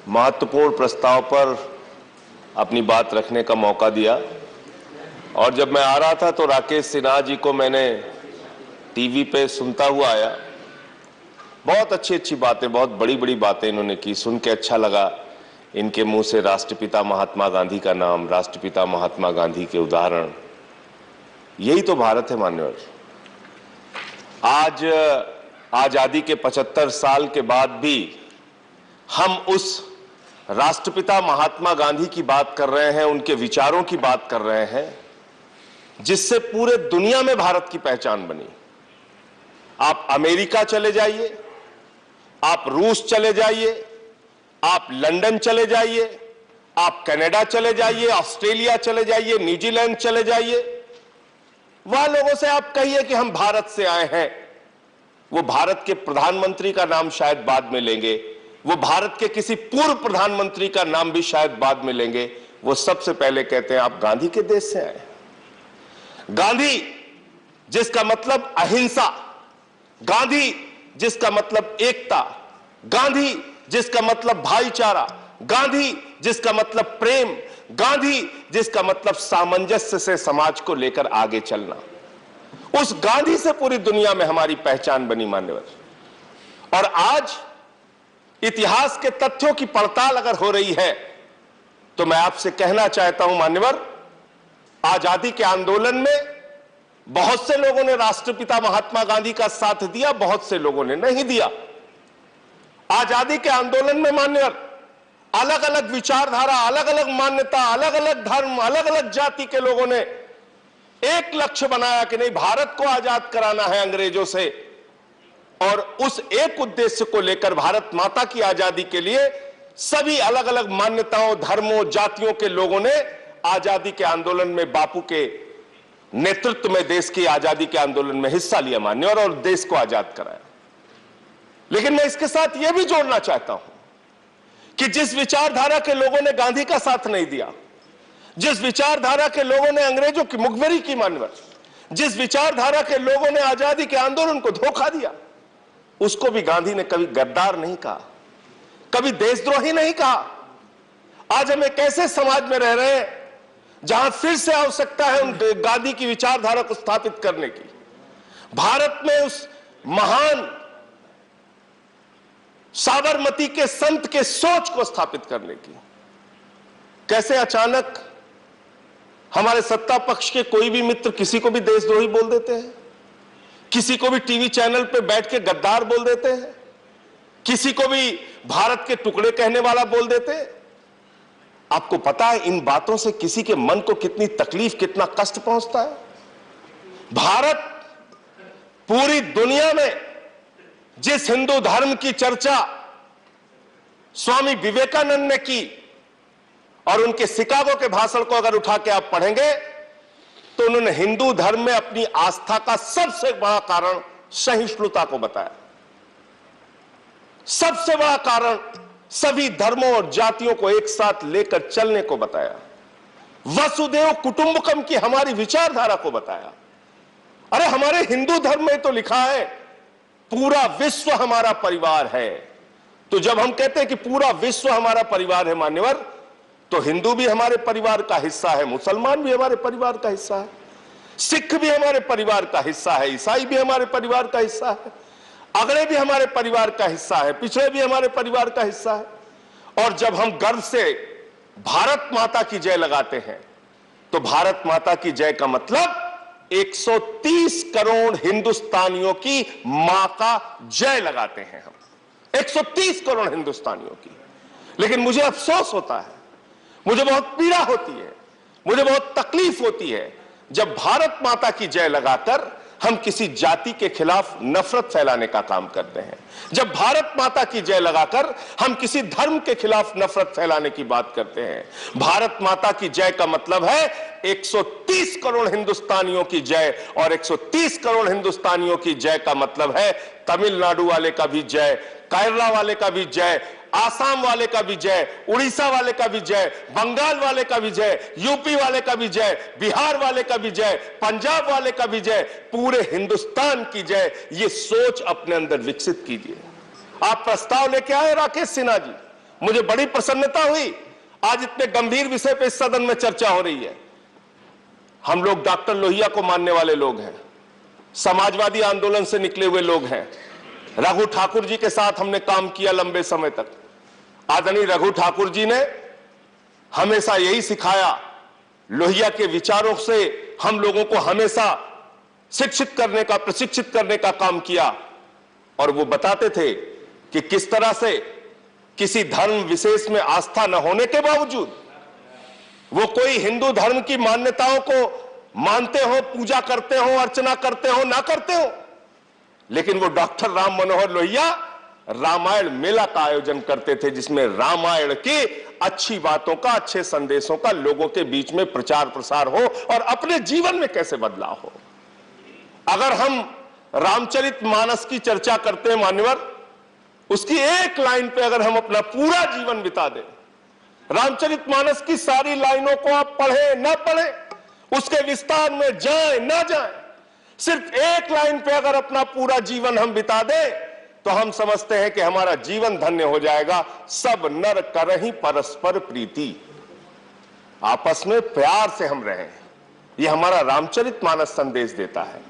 महत्वपूर्ण प्रस्ताव पर अपनी बात रखने का मौका दिया। और जब मैं आ रहा था तो राकेश सिन्हा जी को मैंने टीवी पे सुनता हुआ आया। बहुत अच्छी अच्छी बातें, बहुत बड़ी बड़ी बातें इन्होंने की, सुन के अच्छा लगा। इनके मुंह से राष्ट्रपिता महात्मा गांधी का नाम, राष्ट्रपिता महात्मा गांधी के उदाहरण, यही तो भारत है मान्यवर। आज आजादी के 75 साल के बाद भी हम उस राष्ट्रपिता महात्मा गांधी की बात कर रहे हैं, उनके विचारों की बात कर रहे हैं, जिससे पूरे दुनिया में भारत की पहचान बनी। आप अमेरिका चले जाइए, आप रूस चले जाइए, आप लंदन चले जाइए, आप कनाडा चले जाइए, ऑस्ट्रेलिया चले जाइए, न्यूजीलैंड चले जाइए, वहां लोगों से आप कहिए कि हम भारत से आए हैं, वो भारत के प्रधानमंत्री का नाम शायद बाद में लेंगे, वो भारत के किसी पूर्व प्रधानमंत्री का नाम भी शायद बाद में लेंगे। वो सबसे पहले कहते हैं आप गांधी के देश से आए। गांधी जिसका मतलब अहिंसा, गांधी जिसका मतलब एकता, गांधी जिसका मतलब भाईचारा, गांधी जिसका मतलब प्रेम, गांधी जिसका मतलब सामंजस्य से समाज को लेकर आगे चलना, उस गांधी से पूरी दुनिया में हमारी पहचान बनी मान्यवर। और आज इतिहास के तथ्यों की पड़ताल अगर हो रही है तो मैं आपसे कहना चाहता हूं मान्यवर, आजादी के आंदोलन में बहुत से लोगों ने राष्ट्रपिता महात्मा गांधी का साथ दिया, बहुत से लोगों ने नहीं दिया। आजादी के आंदोलन में मान्यवर अलग अलग विचारधारा, अलग अलग मान्यता, अलग अलग धर्म, अलग अलग जाति के लोगों ने एक लक्ष्य बनाया कि नहीं, भारत को आजाद कराना है अंग्रेजों से। और उस एक उद्देश्य को लेकर भारत माता की आजादी के लिए सभी अलग अलग मान्यताओं, धर्मों, जातियों के लोगों ने आजादी के आंदोलन में, बापू के नेतृत्व में देश की आजादी के आंदोलन में हिस्सा लिया मान्यवर, और देश को आजाद कराया। लेकिन मैं इसके साथ यह भी जोड़ना चाहता हूं कि जिस विचारधारा के लोगों ने गांधी का साथ नहीं दिया, जिस विचारधारा के लोगों ने अंग्रेजों की मुखबिरी की मान्यवर, जिस विचारधारा के लोगों ने आजादी के आंदोलन को धोखा दिया, उसको भी गांधी ने कभी गद्दार नहीं कहा, कभी देशद्रोही नहीं कहा। आज हम एक ऐसे समाज में रह रहे हैं जहां फिर से आवश्यकता है उन गांधी की विचारधारा को स्थापित करने की, भारत में उस महान साबरमती के संत के सोच को स्थापित करने की। कैसे अचानक हमारे सत्ता पक्ष के कोई भी मित्र किसी को भी देशद्रोही बोल देते हैं, किसी को भी टीवी चैनल पे बैठ के गद्दार बोल देते हैं, किसी को भी भारत के टुकड़े कहने वाला बोल देते हैं। आपको पता है इन बातों से किसी के मन को कितनी तकलीफ, कितना कष्ट पहुंचता है। भारत पूरी दुनिया में जिस हिंदू धर्म की चर्चा स्वामी विवेकानंद ने की, और उनके शिकागो के भाषण को अगर उठा के आप पढ़ेंगे तो उन्होंने हिंदू धर्म में अपनी आस्था का सबसे बड़ा कारण सहिष्णुता को बताया। सबसे बड़ा कारण सभी धर्मों और जातियों को एक साथ लेकर चलने को बताया। वसुदेव कुटुंबकम की हमारी विचारधारा को बताया। अरे हमारे हिंदू धर्म में तो लिखा है पूरा विश्व हमारा परिवार है। तो जब हम कहते हैं कि पूरा विश्व हमारा परिवार है मान्यवर, तो हिंदू भी हमारे परिवार का हिस्सा है, मुसलमान भी हमारे परिवार का हिस्सा है, सिख भी हमारे परिवार का हिस्सा है, ईसाई भी हमारे परिवार का हिस्सा है, अगड़े भी हमारे परिवार का हिस्सा है, पिछड़े भी हमारे परिवार का हिस्सा है। और जब हम गर्व से भारत माता की जय लगाते हैं तो भारत माता की जय का मतलब 130 करोड़ हिंदुस्तानियों की मां का जय लगाते हैं हम, 130 करोड़ हिंदुस्तानियों की। लेकिन मुझे अफसोस होता है, मुझे बहुत पीड़ा होती है, मुझे बहुत तकलीफ होती है जब भारत माता की जय लगाकर हम किसी जाति के खिलाफ नफरत फैलाने का काम करते हैं, जब भारत माता की जय लगाकर हम किसी धर्म के खिलाफ नफरत फैलाने की बात करते हैं। भारत माता की जय का मतलब है 130 करोड़ हिंदुस्तानियों की जय, और 130 करोड़ हिंदुस्तानियों की जय का मतलब है तमिलनाडु वाले का भी जय, केरला वाले का भी जय, आसाम वाले का भी जय, उड़ीसा वाले का भी जय, बंगाल वाले का भी जय, यूपी वाले का भी जय, बिहार वाले का भी जय, पंजाब वाले का भी जय, पूरे हिंदुस्तान की जय। ये सोच अपने अंदर विकसित कीजिए। आप प्रस्ताव लेके आए राकेश सिन्हा जी, मुझे बड़ी प्रसन्नता हुई आज इतने गंभीर विषय पे इस सदन में चर्चा हो रही है। हम लोग डॉक्टर लोहिया को मानने वाले लोग हैं, समाजवादी आंदोलन से निकले हुए लोग हैं। रघु ठाकुर जी के साथ हमने काम किया लंबे समय तक। आदरणीय रघु ठाकुर जी ने हमेशा यही सिखाया, लोहिया के विचारों से हम लोगों को हमेशा शिक्षित करने का, प्रशिक्षित करने का काम किया। और वो बताते थे कि किस तरह से किसी धर्म विशेष में आस्था न होने के बावजूद वो कोई हिंदू धर्म की मान्यताओं को मानते हो, पूजा करते हो, अर्चना करते हो, ना करते हो, लेकिन वो डॉक्टर राम मनोहर लोहिया रामायण मेला का आयोजन करते थे, जिसमें रामायण की अच्छी बातों का, अच्छे संदेशों का लोगों के बीच में प्रचार प्रसार हो और अपने जीवन में कैसे बदलाव हो। अगर हम रामचरितमानस की चर्चा करते हैं मान्यवर, उसकी एक लाइन पे अगर हम अपना पूरा जीवन बिता दें, रामचरितमानस की सारी लाइनों को आप पढ़े ना पढ़े, उसके विस्तार में जाए ना जाए, सिर्फ एक लाइन पे अगर अपना पूरा जीवन हम बिता दें तो हम समझते हैं कि हमारा जीवन धन्य हो जाएगा। सब नर करहि परस्पर प्रीति, आपस में प्यार से हम रहें, यह हमारा रामचरितमानस संदेश देता है।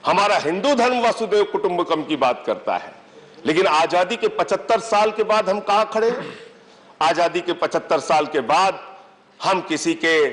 हमारा हिंदू धर्म वसुदेव कुटुंबकम की बात करता है। लेकिन आजादी के 75 साल के बाद हम कहां खड़े हैं? आजादी के 75 साल के बाद हम किसी के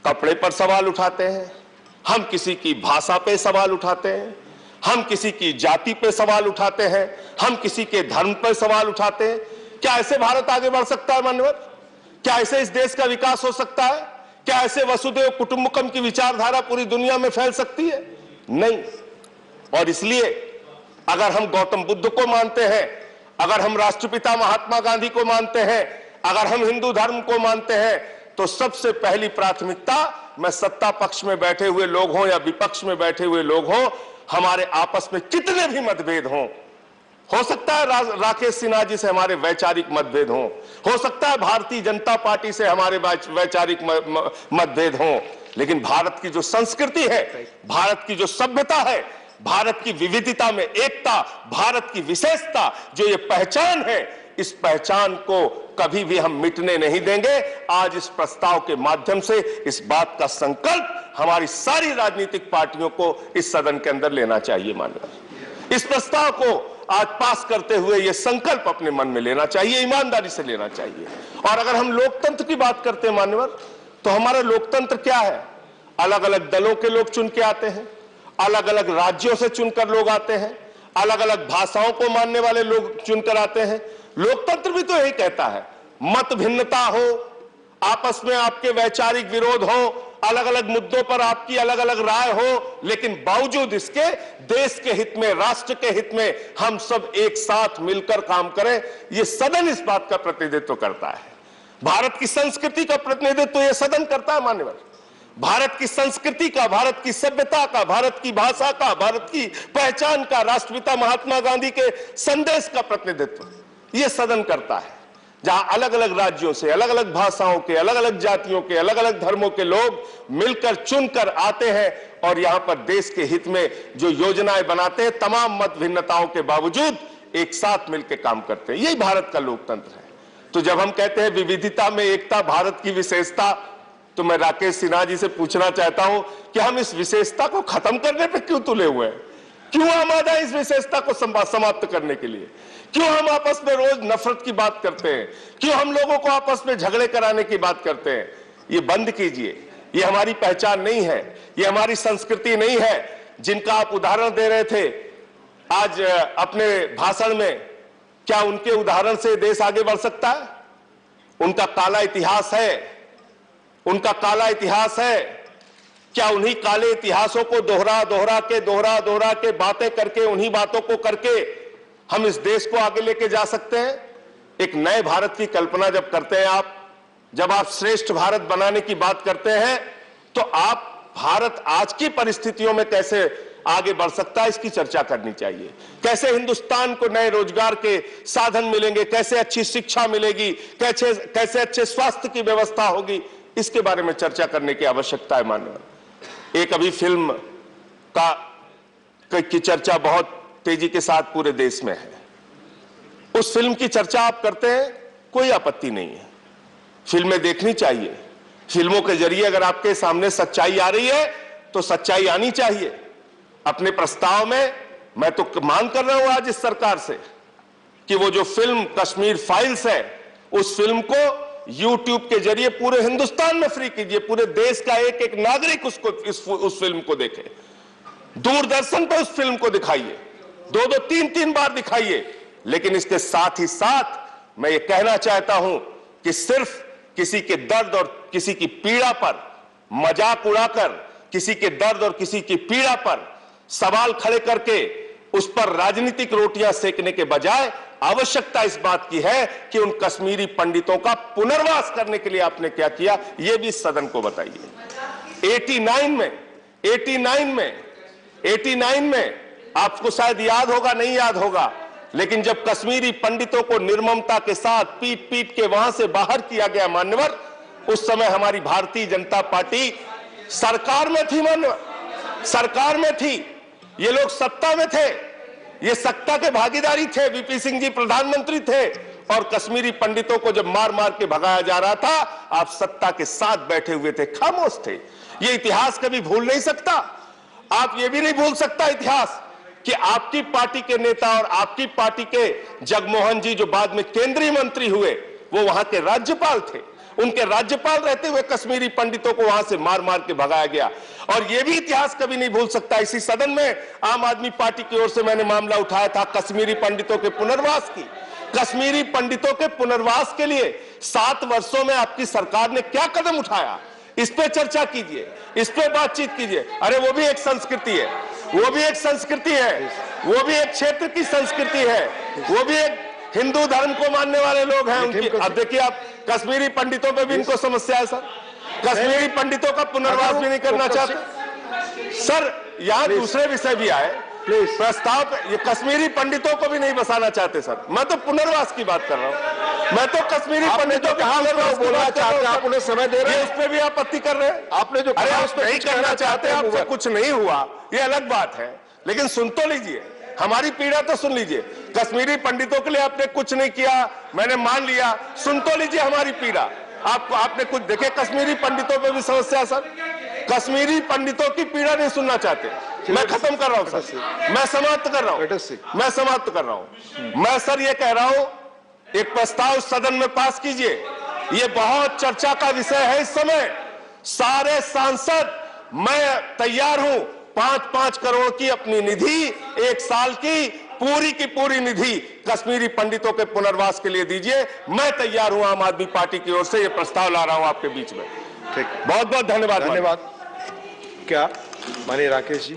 कपड़े पर सवाल उठाते हैं, हम किसी की भाषा पे सवाल उठाते हैं, हम किसी की जाति पे सवाल उठाते हैं, हम किसी के धर्म पर सवाल उठाते हैं। क्या ऐसे भारत आगे बढ़ सकता है मान्यवर? क्या ऐसे इस देश का विकास हो सकता है? क्या ऐसे वसुदेव कुटुंबकम की विचारधारा पूरी दुनिया में फैल सकती है? नहीं। और इसलिए अगर हम गौतम बुद्ध को मानते हैं, अगर हम राष्ट्रपिता महात्मा गांधी को मानते हैं, अगर हम हिंदू धर्म को मानते हैं, तो सबसे पहली प्राथमिकता, मैं सत्ता पक्ष में बैठे हुए लोग हों या विपक्ष में बैठे हुए लोग हों, हमारे आपस में कितने भी मतभेद हों, हो सकता है राकेश सिन्हा जी से हमारे वैचारिक मतभेद हों, हो सकता है भारतीय जनता पार्टी से हमारे वैचारिक मतभेद हों, लेकिन भारत की जो संस्कृति है, भारत की जो सभ्यता है, भारत की विविधता में एकता, भारत की विशेषता, जो ये पहचान है, इस पहचान को कभी भी हम मिटने नहीं देंगे। आज इस प्रस्ताव के माध्यम से इस बात का संकल्प हमारी सारी राजनीतिक पार्टियों को इस सदन के अंदर लेना चाहिए माननीय। इस प्रस्ताव को आज पास करते हुए यह संकल्प अपने मन में लेना चाहिए, ईमानदारी से लेना चाहिए। और अगर हम लोकतंत्र की बात करते हैं मान्यवर, तो हमारा लोकतंत्र क्या है? अलग अलग दलों के लोग चुन के आते हैं, अलग अलग राज्यों से चुनकर लोग आते हैं, अलग अलग भाषाओं को मानने वाले लोग चुनकर आते हैं। लोकतंत्र भी तो यही कहता है, मत भिन्नता हो, आपस में आपके वैचारिक विरोध हो, अलग अलग मुद्दों पर आपकी अलग अलग राय हो, लेकिन बावजूद इसके देश के हित में, राष्ट्र के हित में हम सब एक साथ मिलकर काम करें। यह सदन इस बात का प्रतिनिधित्व करता है। भारत की संस्कृति का प्रतिनिधित्व यह सदन करता है मान्यवर। भारत की संस्कृति का, भारत की सभ्यता का, भारत की भाषा का, भारत की पहचान का, राष्ट्रपिता महात्मा गांधी के संदेश का प्रतिनिधित्व यह सदन करता है। जहां अलग अलग राज्यों से, अलग अलग भाषाओं के, अलग अलग जातियों के, अलग अलग धर्मों के लोग मिलकर चुनकर आते हैं और यहां पर देश के हित में जो योजनाएं बनाते हैं, तमाम मत भिन्नताओं के बावजूद एक साथ मिलकर काम करते हैं। यही भारत का लोकतंत्र है। तो जब हम कहते हैं विविधता में एकता, भारत की विशेषता, तो मैं राकेश सिन्हा जी से पूछना चाहता हूं कि हम इस विशेषता को खत्म करने पे क्यों तुले हुए हैं? क्यों हम आ जाए इस विशेषता को समाप्त करने के लिए? क्यों हम आपस में रोज नफरत की बात करते हैं? क्यों हम लोगों को आपस में झगड़े कराने की बात करते हैं? ये बंद कीजिए। ये हमारी पहचान नहीं है, ये हमारी संस्कृति नहीं है। जिनका आप उदाहरण दे रहे थे आज अपने भाषण में, क्या उनके उदाहरण से देश आगे बढ़ सकता है? उनका काला इतिहास है, उनका काला इतिहास है। क्या उन्हीं काले इतिहासों को दोहरा के बातें करके, उन्हीं बातों को करके हम इस देश को आगे लेके जा सकते हैं? एक नए भारत की कल्पना जब करते हैं आप, जब आप श्रेष्ठ भारत बनाने की बात करते हैं, तो आप भारत आज की परिस्थितियों में कैसे आगे बढ़ सकता है, इसकी चर्चा करनी चाहिए। कैसे हिंदुस्तान को नए रोजगार के साधन मिलेंगे, कैसे अच्छी शिक्षा मिलेगी, कैसे अच्छे स्वास्थ्य की व्यवस्था होगी, इसके बारे में चर्चा करने की आवश्यकता है माननीय। एक अभी फिल्म की चर्चा बहुत तेजी के साथ पूरे देश में है। उस फिल्म की चर्चा आप करते हैं, कोई आपत्ति नहीं है। फिल्में देखनी चाहिए। फिल्मों के जरिए अगर आपके सामने सच्चाई आ रही है तो सच्चाई आनी चाहिए। अपने प्रस्ताव में मैं तो मांग कर रहा हूं आज इस सरकार से कि वो जो फिल्म कश्मीर फाइल्स है, उस फिल्म को YouTube के जरिए पूरे हिंदुस्तान में फ्री कीजिए। पूरे देश का एक एक नागरिक उस फिल्म को देखे। दूरदर्शन पर उस फिल्म को दिखाइए, 2-2, 3-3 बार दिखाइए। लेकिन इसके साथ ही साथ मैं ये कहना चाहता हूं कि सिर्फ किसी के दर्द और किसी की पीड़ा पर मजाक उड़ाकर, किसी के दर्द और किसी की पीड़ा पर सवाल खड़े करके उस पर राजनीतिक रोटियां सेकने के बजाय आवश्यकता इस बात की है कि उन कश्मीरी पंडितों का पुनर्वास करने के लिए आपने क्या किया, यह भी सदन को बताइए। 89 में आपको शायद याद होगा, नहीं याद होगा, लेकिन जब कश्मीरी पंडितों को निर्ममता के साथ पीट पीट के वहां से बाहर किया गया मान्यवर, उस समय हमारी भारतीय जनता पार्टी सरकार में थी। मान्यवर सरकार में थी, ये लोग सत्ता में थे, ये सत्ता के भागीदारी थे। वीपी सिंह जी प्रधानमंत्री थे और कश्मीरी पंडितों को जब मार मार के भगाया जा रहा था, आप सत्ता के साथ बैठे हुए थे, खामोश थे। ये इतिहास कभी भूल नहीं सकता। आप ये भी नहीं भूल सकता इतिहास कि आपकी पार्टी के नेता और आपकी पार्टी के जगमोहन जी, जो बाद में केंद्रीय मंत्री हुए, वो वहां के राज्यपाल थे। उनके राज्यपाल रहते हुए कश्मीरी पंडितों को वहां से मार मार के भगाया गया। और यह भी इतिहास कभी नहीं भूल सकता। इसी सदन में आम आदमी पार्टी की ओर से मैंने मामला उठाया था कश्मीरी पंडितों के पुनर्वास की। कश्मीरी पंडितों के पुनर्वास के लिए 7 वर्षों में आपकी सरकार ने क्या कदम उठाया, इस पे चर्चा कीजिए, इस पे बातचीत कीजिए। अरे वो भी एक संस्कृति है, वो भी एक संस्कृति है, वो भी एक क्षेत्र की संस्कृति है, वो भी एक हिंदू धर्म को मानने वाले लोग हैं उनकी। अब देखिए, आप कश्मीरी पंडितों पे भी इनको समस्या है सर। कश्मीरी पंडितों का पुनर्वास भी नहीं करना चाहते सर। यहाँ दूसरे विषय भी आए प्रस्ताव पे, ये कश्मीरी पंडितों को भी नहीं बसाना चाहते सर। मैं तो पुनर्वास की बात कर रहा हूँ, मैं तो कश्मीरी पंडितों के पुनर्वास बोलना चाहते हैं। आप उन्हें समय दे रहे हैं, उस पर भी आपत्ति कर रहे हैं। आपने जो नहीं करना चाहते, आपसे कुछ नहीं हुआ, ये अलग बात है, लेकिन सुन तो लीजिए, हमारी पीड़ा तो सुन लीजिए। कश्मीरी पंडितों के लिए आपने कुछ नहीं किया, मैंने मान लिया, सुन तो लीजिए हमारी पीड़ा। आपने कुछ देखे, कश्मीरी पंडितों पे भी समस्या सर। कश्मीरी पंडितों की पीड़ा नहीं सुनना चाहते। मैं खत्म कर रहा हूं सर, मैं समाप्त कर रहा हूं, मैं सर ये कह रहा हूं, एक प्रस्ताव सदन में पास कीजिए। ये बहुत चर्चा का विषय है इस समय। सारे सांसद, मैं तैयार हूं 5-5 करोड़ की अपनी निधि, 1 साल की पूरी निधि कश्मीरी पंडितों के पुनर्वास के लिए दीजिए। मैं तैयार हूं, आम आदमी पार्टी की ओर से ये प्रस्ताव ला रहा हूं आपके बीच में। ठीक, बहुत बहुत धन्यवाद। क्या माननीय राकेश जी।